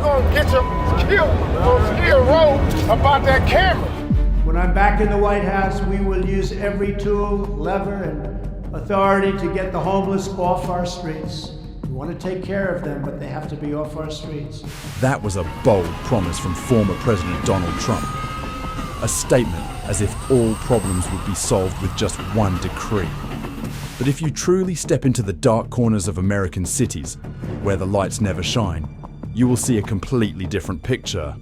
gonna get you killed on Skid Row about that camera. When I'm back in the White House, we will use every tool, lever, and authority to get the homeless off our streets. We want to take care of them, but they have to be off our streets. That was a bold promise from former President Donald Trump. A statement as if all problems would be solved with just one decree. But if you truly step into the dark corners of American cities, where the lights never shine, you will see a completely different picture.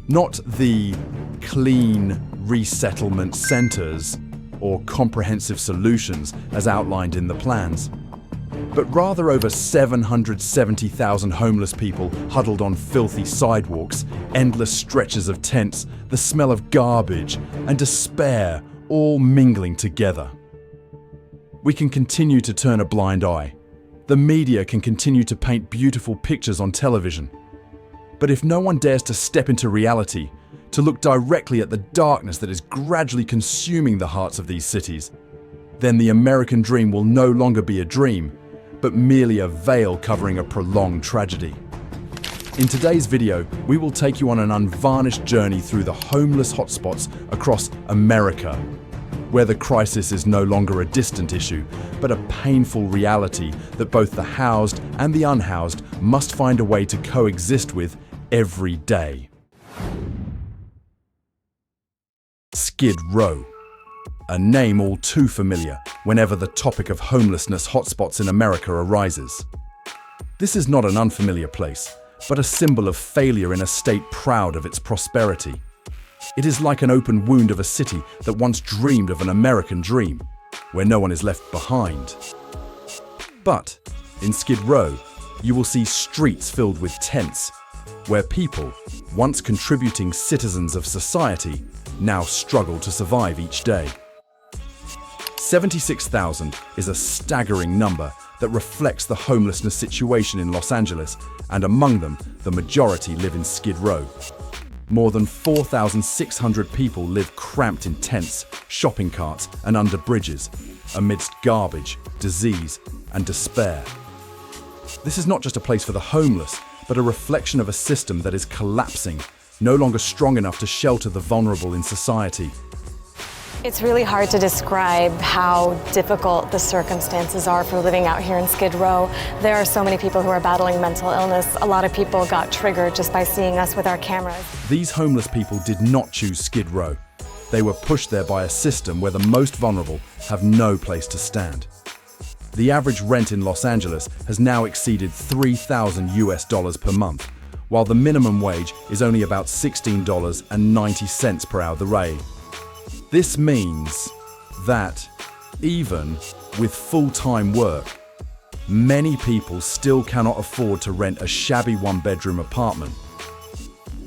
Not the clean resettlement centers or comprehensive solutions as outlined in the plans, but rather over 770,000 homeless people huddled on filthy sidewalks, endless stretches of tents, the smell of garbage and despair all mingling together. We can continue to turn a blind eye. The media can continue to paint beautiful pictures on television. But if no one dares to step into reality, to look directly at the darkness that is gradually consuming the hearts of these cities, then the American dream will no longer be a dream, but merely a veil covering a prolonged tragedy. In today's video, we will take you on an unvarnished journey through the homeless hotspots across America, where the crisis is no longer a distant issue, but a painful reality that both the housed and the unhoused must find a way to coexist with every day. Skid Row. A name all too familiar whenever the topic of homelessness hotspots in America arises. This is not an unfamiliar place, but a symbol of failure in a state proud of its prosperity. It is like an open wound of a city that once dreamed of an American dream, where no one is left behind. But in Skid Row, you will see streets filled with tents, where people, once contributing citizens of society, now struggle to survive each day. 76,000 is a staggering number that reflects the homelessness situation in Los Angeles, and among them, the majority live in Skid Row. More than 4,600 people live cramped in tents, shopping carts, and under bridges, amidst garbage, disease, and despair. This is not just a place for the homeless, but a reflection of a system that is collapsing, no longer strong enough to shelter the vulnerable in society. It's really hard to describe how difficult the circumstances are for living out here in Skid Row. There are so many people who are battling mental illness. A lot of people got triggered just by seeing us with our cameras. These homeless people did not choose Skid Row. They were pushed there by a system where the most vulnerable have no place to stand. The average rent in Los Angeles has now exceeded $3,000 per month, while the minimum wage is only about $16.90 per hour. This means that, even with full-time work, many people still cannot afford to rent a shabby one-bedroom apartment.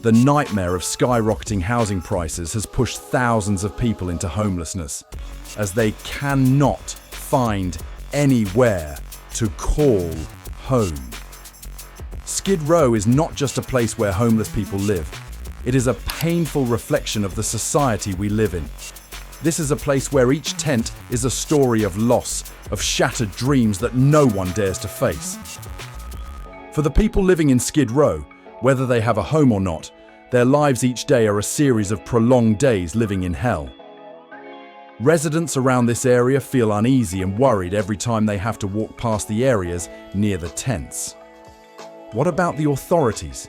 The nightmare of skyrocketing housing prices has pushed thousands of people into homelessness, as they cannot find anywhere to call home. Skid Row is not just a place where homeless people live. It is a painful reflection of the society we live in. This is a place where each tent is a story of loss, of shattered dreams that no one dares to face. For the people living in Skid Row, whether they have a home or not, their lives each day are a series of prolonged days living in hell. Residents around this area feel uneasy and worried every time they have to walk past the areas near the tents. What about the authorities?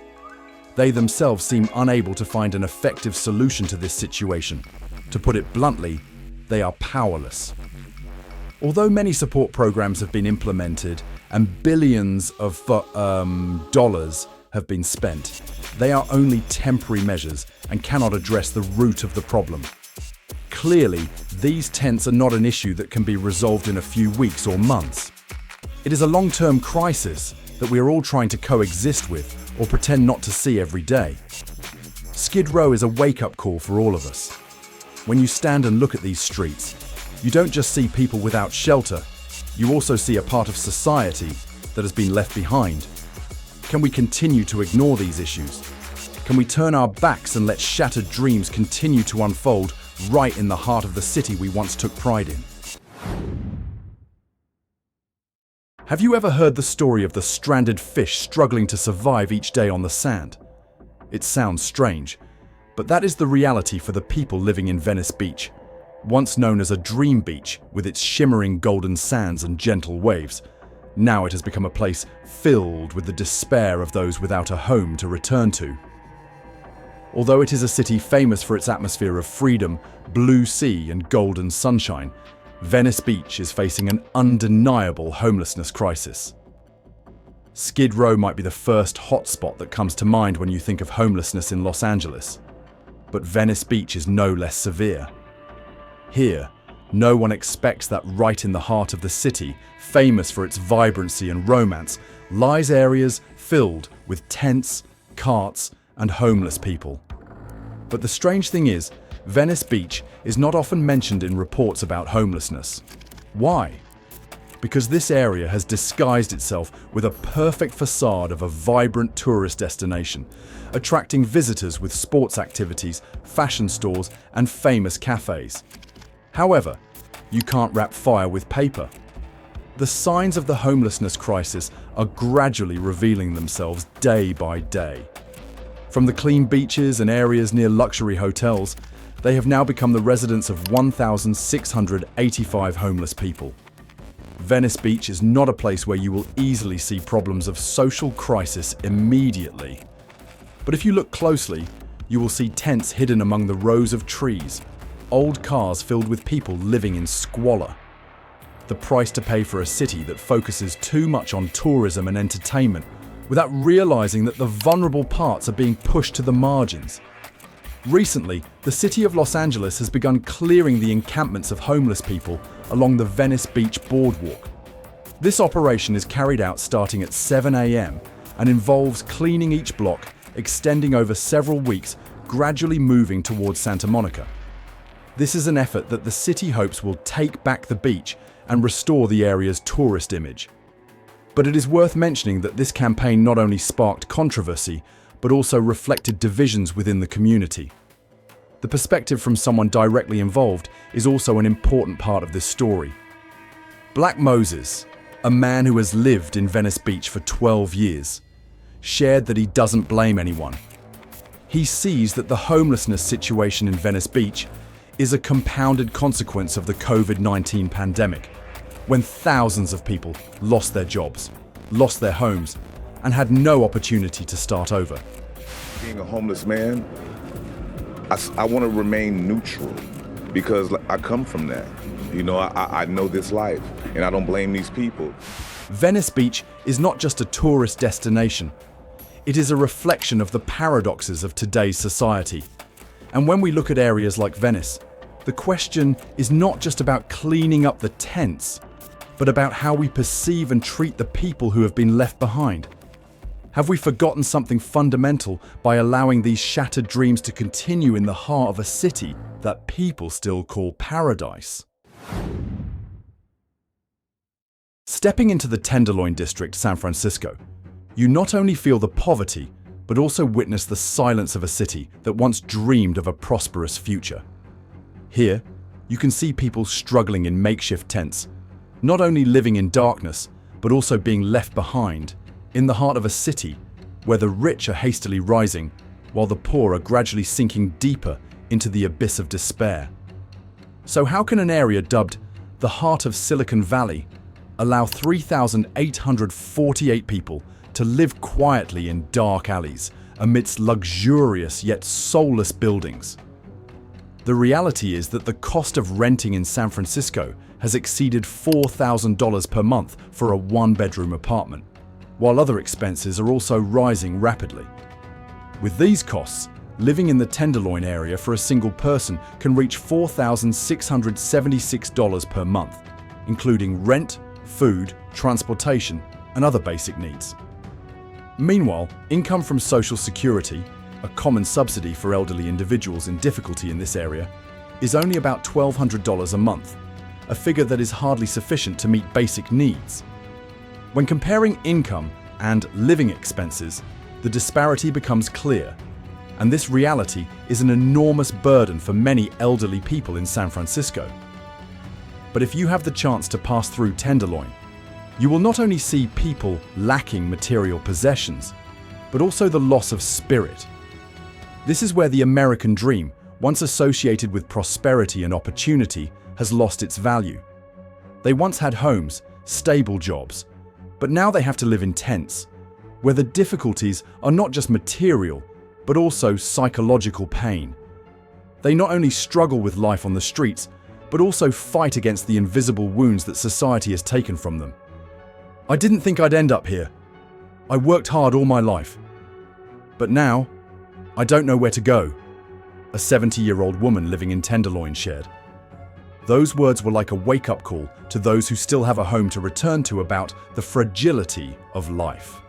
They themselves seem unable to find an effective solution to this situation. To put it bluntly, they are powerless. Although many support programs have been implemented and billions of dollars have been spent, they are only temporary measures and cannot address the root of the problem. Clearly, these tents are not an issue that can be resolved in a few weeks or months. It is a long-term crisis that we are all trying to coexist with or pretend not to see every day. Skid Row is a wake-up call for all of us. When you stand and look at these streets, you don't just see people without shelter, you also see a part of society that has been left behind. Can we continue to ignore these issues? Can we turn our backs and let shattered dreams continue to unfold right in the heart of the city we once took pride in? Have you ever heard the story of the stranded fish struggling to survive each day on the sand? It sounds strange, but that is the reality for the people living in Venice Beach. Once known as a dream beach with its shimmering golden sands and gentle waves, now it has become a place filled with the despair of those without a home to return to. Although it is a city famous for its atmosphere of freedom, blue sea and golden sunshine, Venice Beach is facing an undeniable homelessness crisis. Skid Row might be the first hotspot that comes to mind when you think of homelessness in Los Angeles, but Venice Beach is no less severe. Here, no one expects that right in the heart of the city, famous for its vibrancy and romance, lies areas filled with tents, carts, and homeless people. But the strange thing is, Venice Beach is not often mentioned in reports about homelessness. Why? Because this area has disguised itself with a perfect facade of a vibrant tourist destination, attracting visitors with sports activities, fashion stores, and famous cafes. However, you can't wrap fire with paper. The signs of the homelessness crisis are gradually revealing themselves day by day. From the clean beaches and areas near luxury hotels, they have now become the residence of 1,685 homeless people. Venice Beach is not a place where you will easily see problems of social crisis immediately. But if you look closely, you will see tents hidden among the rows of trees, old cars filled with people living in squalor. The price to pay for a city that focuses too much on tourism and entertainment without realizing that the vulnerable parts are being pushed to the margins. Recently, the city of Los Angeles has begun clearing the encampments of homeless people along the Venice Beach boardwalk. This operation is carried out starting at 7 a.m. and involves cleaning each block, extending over several weeks, gradually moving towards Santa Monica. This is an effort that the city hopes will take back the beach and restore the area's tourist image. But it is worth mentioning that this campaign not only sparked controversy, but also reflected divisions within the community. The perspective from someone directly involved is also an important part of this story. Black Moses, a man who has lived in Venice Beach for 12 years, shared that he doesn't blame anyone. He sees that the homelessness situation in Venice Beach is a compounded consequence of the COVID-19 pandemic, when thousands of people lost their jobs, lost their homes, and had no opportunity to start over. Being a homeless man, I want to remain neutral because I come from that. You know, I know this life and I don't blame these people. Venice Beach is not just a tourist destination. It is a reflection of the paradoxes of today's society. And when we look at areas like Venice, the question is not just about cleaning up the tents, but about how we perceive and treat the people who have been left behind. Have we forgotten something fundamental by allowing these shattered dreams to continue in the heart of a city that people still call paradise? Stepping into the Tenderloin District, San Francisco, you not only feel the poverty, but also witness the silence of a city that once dreamed of a prosperous future. Here, you can see people struggling in makeshift tents, not only living in darkness, but also being left behind in the heart of a city where the rich are hastily rising, while the poor are gradually sinking deeper into the abyss of despair. So how can an area dubbed the heart of Silicon Valley allow 3,848 people to live quietly in dark alleys amidst luxurious yet soulless buildings? The reality is that the cost of renting in San Francisco has exceeded $4,000 per month for a one-bedroom apartment, while other expenses are also rising rapidly. With these costs, living in the Tenderloin area for a single person can reach $4,676 per month, including rent, food, transportation, and other basic needs. Meanwhile, income from Social Security, a common subsidy for elderly individuals in difficulty in this area, is only about $1,200 a month, a figure that is hardly sufficient to meet basic needs. When comparing income and living expenses, the disparity becomes clear, and this reality is an enormous burden for many elderly people in San Francisco. But if you have the chance to pass through Tenderloin, you will not only see people lacking material possessions, but also the loss of spirit. This is where the American dream, once associated with prosperity and opportunity, has lost its value. They once had homes, stable jobs, but now they have to live in tents, where the difficulties are not just material, but also psychological pain. They not only struggle with life on the streets, but also fight against the invisible wounds that society has taken from them. I didn't think I'd end up here. I worked hard all my life. But now, I don't know where to go, a 70-year-old woman living in Tenderloin shared. Those words were like a wake-up call to those who still have a home to return to about the fragility of life.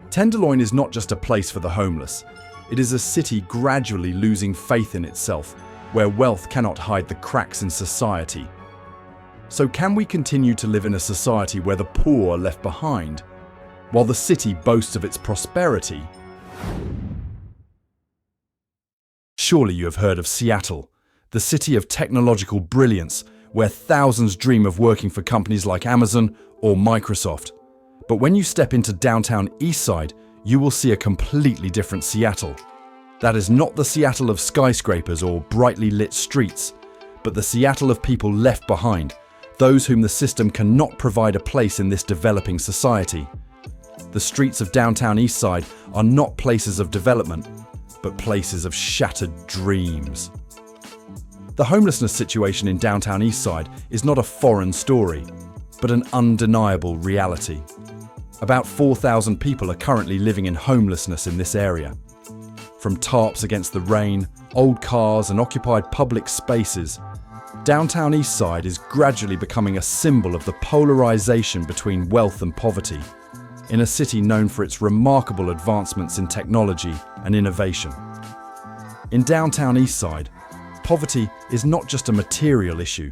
Tenderloin is not just a place for the homeless. It is a city gradually losing faith in itself, where wealth cannot hide the cracks in society. So can we continue to live in a society where the poor are left behind, while the city boasts of its prosperity? Surely you have heard of Seattle, the city of technological brilliance, where thousands dream of working for companies like Amazon or Microsoft. But when you step into downtown Eastside, you will see a completely different Seattle. That is not the Seattle of skyscrapers or brightly lit streets, but the Seattle of people left behind, those whom the system cannot provide a place in this developing society. The streets of downtown Eastside are not places of development, but places of shattered dreams. The homelessness situation in downtown Eastside is not a foreign story, but an undeniable reality. About 4,000 people are currently living in homelessness in this area. From tarps against the rain, old cars and occupied public spaces, downtown Eastside is gradually becoming a symbol of the polarization between wealth and poverty, in a city known for its remarkable advancements in technology and innovation. In downtown Eastside, poverty is not just a material issue,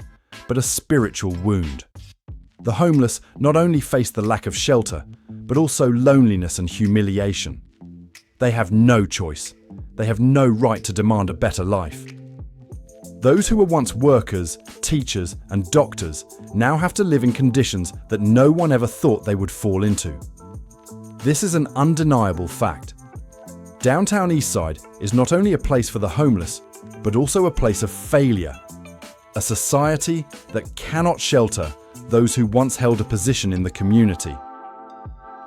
but a spiritual wound. The homeless not only face the lack of shelter, but also loneliness and humiliation. They have no choice. They have no right to demand a better life. Those who were once workers, teachers, and doctors now have to live in conditions that no one ever thought they would fall into. This is an undeniable fact. Downtown Eastside is not only a place for the homeless, but also a place of failure. A society that cannot shelter those who once held a position in the community.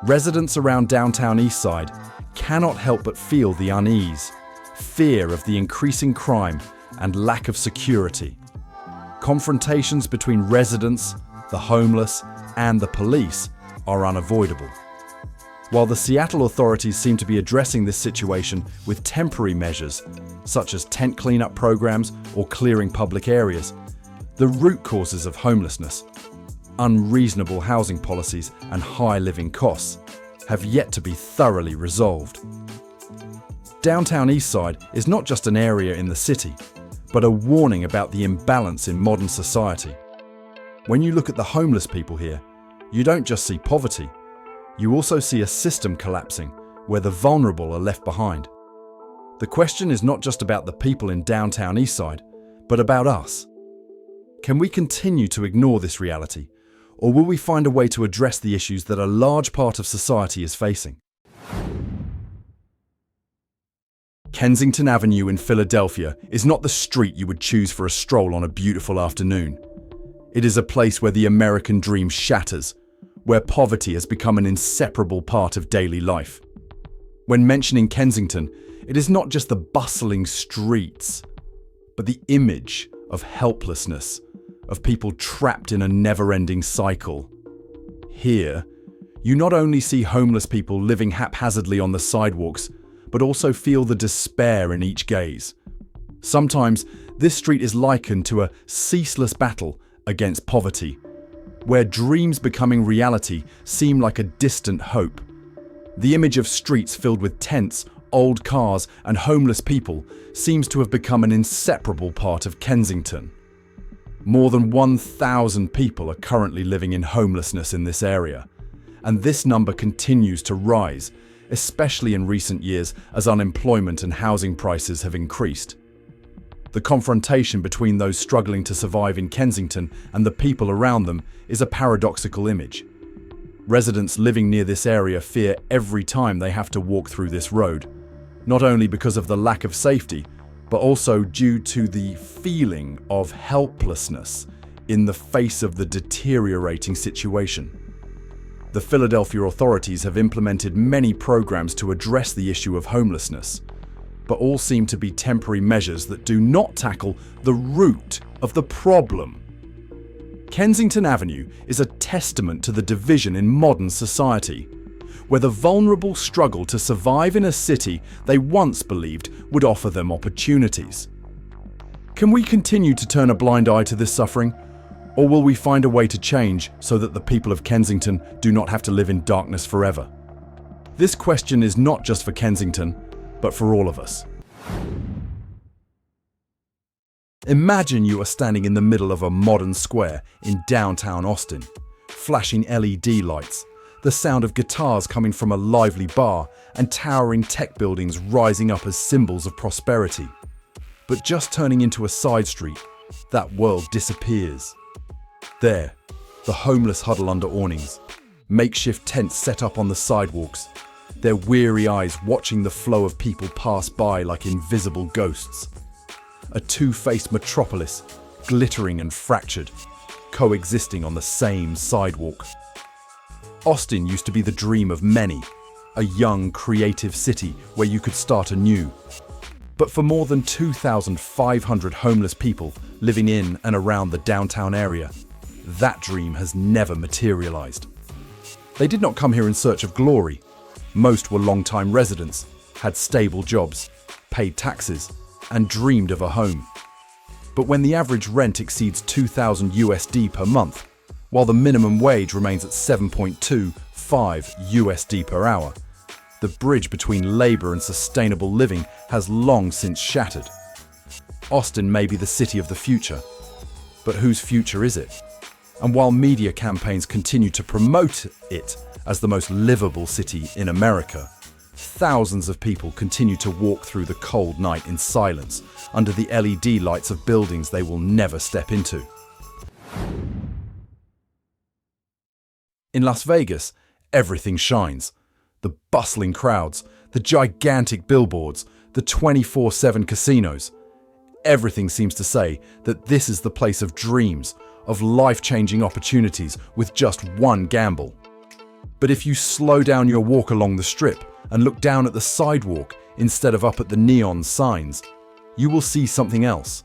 Residents around downtown Eastside cannot help but feel the unease, fear of the increasing crime and lack of security. Confrontations between residents, the homeless, and the police are unavoidable. While the Seattle authorities seem to be addressing this situation with temporary measures, such as tent cleanup programs or clearing public areas, the root causes of homelessness, unreasonable housing policies and high living costs, have yet to be thoroughly resolved. Downtown Eastside is not just an area in the city, but a warning about the imbalance in modern society. When you look at the homeless people here, you don't just see poverty, you also see a system collapsing where the vulnerable are left behind. The question is not just about the people in downtown Eastside, but about us. Can we continue to ignore this reality, or will we find a way to address the issues that a large part of society is facing? Kensington Avenue in Philadelphia is not the street you would choose for a stroll on a beautiful afternoon. It is a place where the American dream shatters, where poverty has become an inseparable part of daily life. When mentioning Kensington, it is not just the bustling streets, but the image of helplessness, of people trapped in a never-ending cycle. Here, you not only see homeless people living haphazardly on the sidewalks, but also feel the despair in each gaze. Sometimes, this street is likened to a ceaseless battle against poverty, where dreams becoming reality seem like a distant hope. The image of streets filled with tents, old cars, and homeless people seems to have become an inseparable part of Kensington. More than 1,000 people are currently living in homelessness in this area, and this number continues to rise, especially in recent years as unemployment and housing prices have increased. The confrontation between those struggling to survive in Kensington and the people around them is a paradoxical image. Residents living near this area fear every time they have to walk through this road, not only because of the lack of safety, but also due to the feeling of helplessness in the face of the deteriorating situation. The Philadelphia authorities have implemented many programs to address the issue of homelessness, but all seem to be temporary measures that do not tackle the root of the problem. Kensington Avenue is a testament to the division in modern society, where the vulnerable struggle to survive in a city they once believed would offer them opportunities. Can we continue to turn a blind eye to this suffering, or will we find a way to change so that the people of Kensington do not have to live in darkness forever? This question is not just for Kensington, but for all of us. Imagine you are standing in the middle of a modern square in downtown Austin, flashing LED lights, the sound of guitars coming from a lively bar, and towering tech buildings rising up as symbols of prosperity. But just turning into a side street, that world disappears. There, the homeless huddle under awnings, makeshift tents set up on the sidewalks, their weary eyes watching the flow of people pass by like invisible ghosts. A two-faced metropolis, glittering and fractured, coexisting on the same sidewalk. Austin used to be the dream of many, a young, creative city where you could start anew. But for more than 2,500 homeless people living in and around the downtown area, that dream has never materialized. They did not come here in search of glory. Most were long-time residents, had stable jobs, paid taxes, and dreamed of a home. But when the average rent exceeds $2,000 per month, while the minimum wage remains at $7.25 per hour, the bridge between labor and sustainable living has long since shattered. Austin may be the city of the future, but whose future is it? And while media campaigns continue to promote it as the most livable city in America, thousands of people continue to walk through the cold night in silence under the LED lights of buildings they will never step into. In Las Vegas, everything shines. The bustling crowds, the gigantic billboards, the 24/7 casinos. Everything seems to say that this is the place of dreams, of life-changing opportunities with just one gamble. But if you slow down your walk along the strip and look down at the sidewalk instead of up at the neon signs, you will see something else.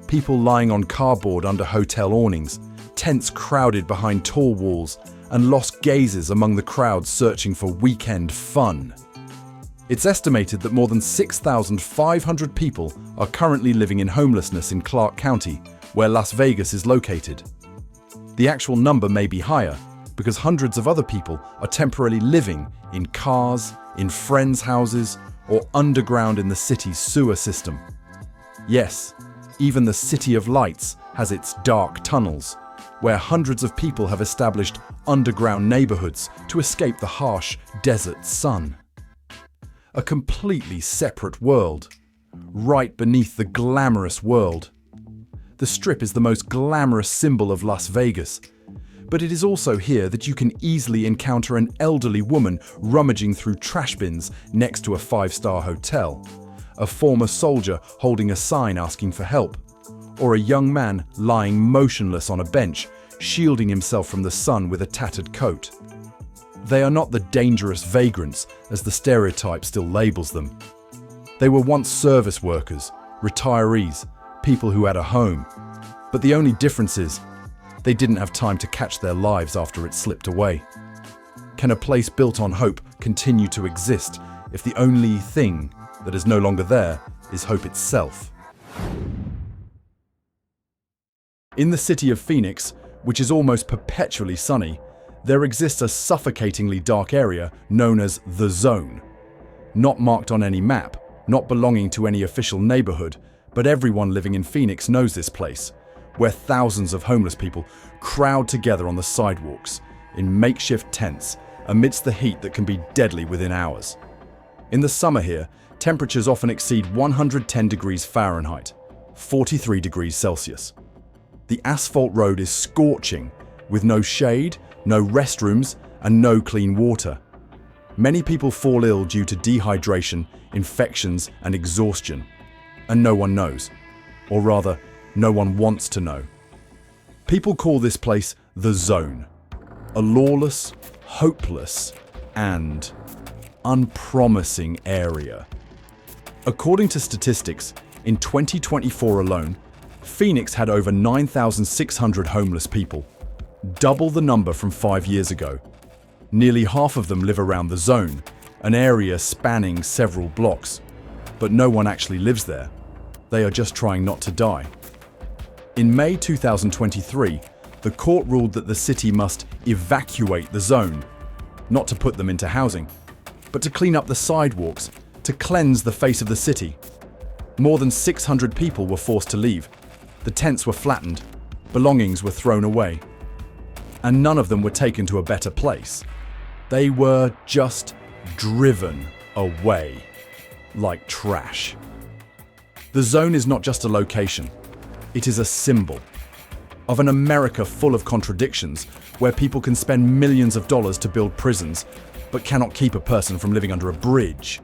People lying on cardboard under hotel awnings, tents crowded behind tall walls, and lost gazes among the crowd searching for weekend fun. It's estimated that more than 6,500 people are currently living in homelessness in Clark County, where Las Vegas is located. The actual number may be higher because hundreds of other people are temporarily living in cars, in friends' houses, or underground in the city's sewer system. Yes, even the City of Lights has its dark tunnels, where hundreds of people have established underground neighborhoods to escape the harsh desert sun. A completely separate world, right beneath the glamorous world. The Strip is the most glamorous symbol of Las Vegas, but it is also here that you can easily encounter an elderly woman rummaging through trash bins next to a 5-star hotel, a former soldier holding a sign asking for help, or a young man lying motionless on a bench, shielding himself from the sun with a tattered coat. They are not the dangerous vagrants, as the stereotype still labels them. They were once service workers, retirees, people who had a home. But the only difference is, they didn't have time to catch their lives after it slipped away. Can a place built on hope continue to exist if the only thing that is no longer there is hope itself? In the city of Phoenix, which is almost perpetually sunny, there exists a suffocatingly dark area known as the Zone. Not marked on any map, not belonging to any official neighborhood, but everyone living in Phoenix knows this place, where thousands of homeless people crowd together on the sidewalks, in makeshift tents, amidst the heat that can be deadly within hours. In the summer here, temperatures often exceed 110 degrees Fahrenheit, 43 degrees Celsius. The asphalt road is scorching, with no shade, no restrooms, and no clean water. Many people fall ill due to dehydration, infections, and exhaustion. And no one knows. Or rather, no one wants to know. People call this place the Zone. A lawless, hopeless, and unpromising area. According to statistics, in 2024 alone, Phoenix had over 9,600 homeless people, double the number from 5 years ago. Nearly half of them live around the Zone, an area spanning several blocks. But no one actually lives there. They are just trying not to die. In May 2023, the court ruled that the city must evacuate the Zone, not to put them into housing, but to clean up the sidewalks, to cleanse the face of the city. More than 600 people were forced to leave. The tents were flattened, belongings were thrown away, and none of them were taken to a better place. They were just driven away like trash. The Zone is not just a location, it is a symbol of an America full of contradictions, where people can spend millions of dollars to build prisons, but cannot keep a person from living under a bridge.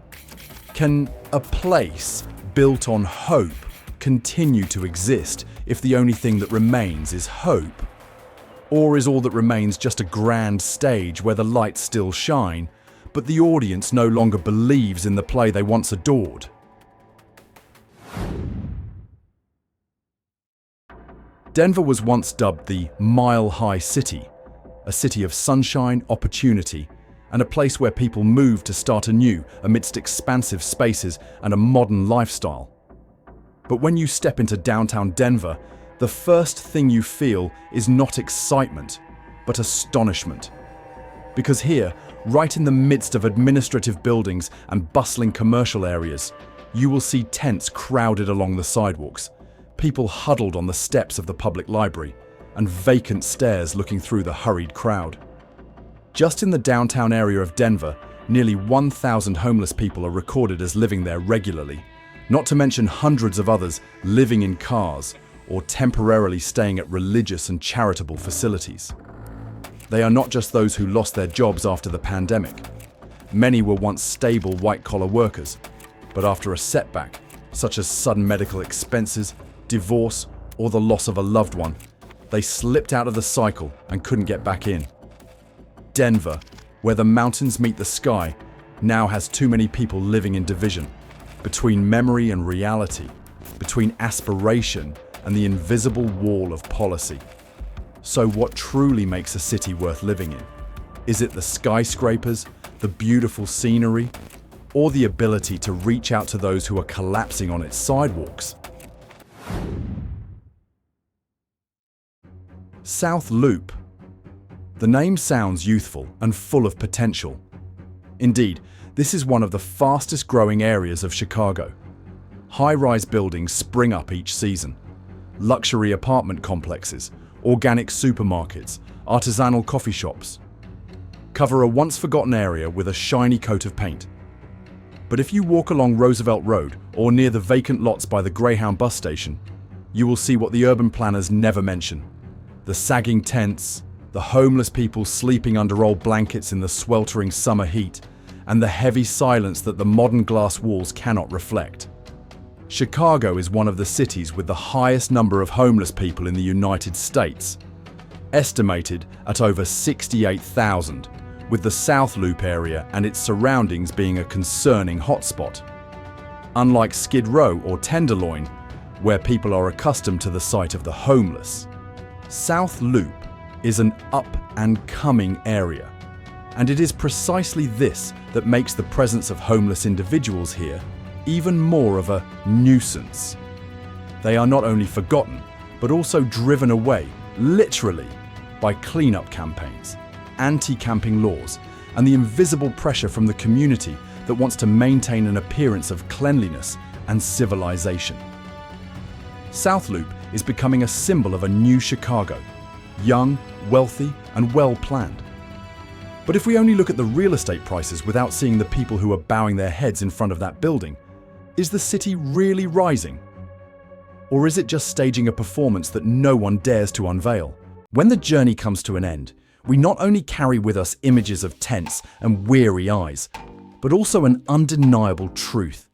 Can a place built on hope continue to exist if the only thing that remains is hope? Or is all that remains just a grand stage where the lights still shine, but the audience no longer believes in the play they once adored? Denver was once dubbed the Mile High City, a city of sunshine, opportunity, and a place where people move to start anew amidst expansive spaces and a modern lifestyle. But when you step into downtown Denver, the first thing you feel is not excitement, but astonishment. Because here, right in the midst of administrative buildings and bustling commercial areas, you will see tents crowded along the sidewalks, people huddled on the steps of the public library, and vacant stares looking through the hurried crowd. Just in the downtown area of Denver, nearly 1,000 homeless people are recorded as living there regularly, not to mention hundreds of others living in cars or temporarily staying at religious and charitable facilities. They are not just those who lost their jobs after the pandemic. Many were once stable white-collar workers, but after a setback, such as sudden medical expenses, divorce, or the loss of a loved one, they slipped out of the cycle and couldn't get back in. Denver, where the mountains meet the sky, now has too many people living in division, between memory and reality, between aspiration and the invisible wall of policy. So what truly makes a city worth living in? Is it the skyscrapers, the beautiful scenery, or the ability to reach out to those who are collapsing on its sidewalks? South Loop. The name sounds youthful and full of potential. Indeed, this is one of the fastest growing areas of Chicago. High-rise buildings spring up each season. Luxury apartment complexes, organic supermarkets, artisanal coffee shops cover a once-forgotten area with a shiny coat of paint. But if you walk along Roosevelt Road or near the vacant lots by the Greyhound bus station, you will see what the urban planners never mention: the sagging tents, the homeless people sleeping under old blankets in the sweltering summer heat, and the heavy silence that the modern glass walls cannot reflect. Chicago is one of the cities with the highest number of homeless people in the United States, estimated at over 68,000, with the South Loop area and its surroundings being a concerning hotspot. Unlike Skid Row or Tenderloin, where people are accustomed to the sight of the homeless, South Loop is an up-and-coming area, and it is precisely this that makes the presence of homeless individuals here even more of a nuisance. They are not only forgotten, but also driven away, literally, by cleanup campaigns, anti-camping laws, and the invisible pressure from the community that wants to maintain an appearance of cleanliness and civilization. South Loop is becoming a symbol of a new Chicago, young, wealthy, and well-planned. But if we only look at the real estate prices without seeing the people who are bowing their heads in front of that building, is the city really rising? Or is it just staging a performance that no one dares to unveil? When the journey comes to an end, we not only carry with us images of tense and weary eyes, but also an undeniable truth.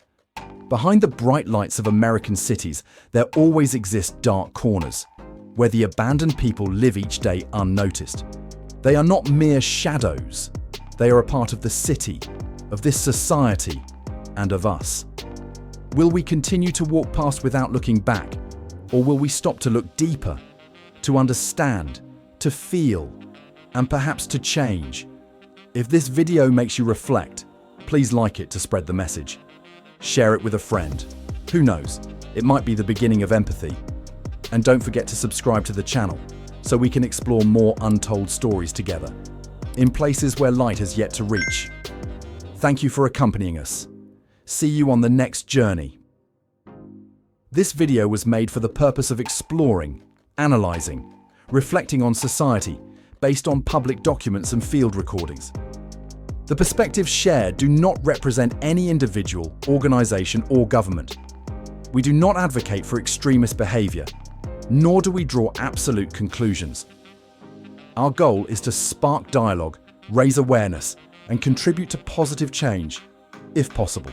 Behind the bright lights of American cities, there always exist dark corners, where the abandoned people live each day unnoticed. They are not mere shadows. They are a part of the city, of this society, and of us. Will we continue to walk past without looking back? Or will we stop to look deeper, to understand, to feel, and perhaps to change? If this video makes you reflect, please like it to spread the message. Share it with a friend. Who knows, it might be the beginning of empathy. And don't forget to subscribe to the channel so we can explore more untold stories together, in places where light has yet to reach. Thank you for accompanying us. See you on the next journey. This video was made for the purpose of exploring, analyzing, reflecting on society based on public documents and field recordings. The perspectives shared do not represent any individual, organization, or government. We do not advocate for extremist behavior, nor do we draw absolute conclusions. Our goal is to spark dialogue, raise awareness, and contribute to positive change, if possible.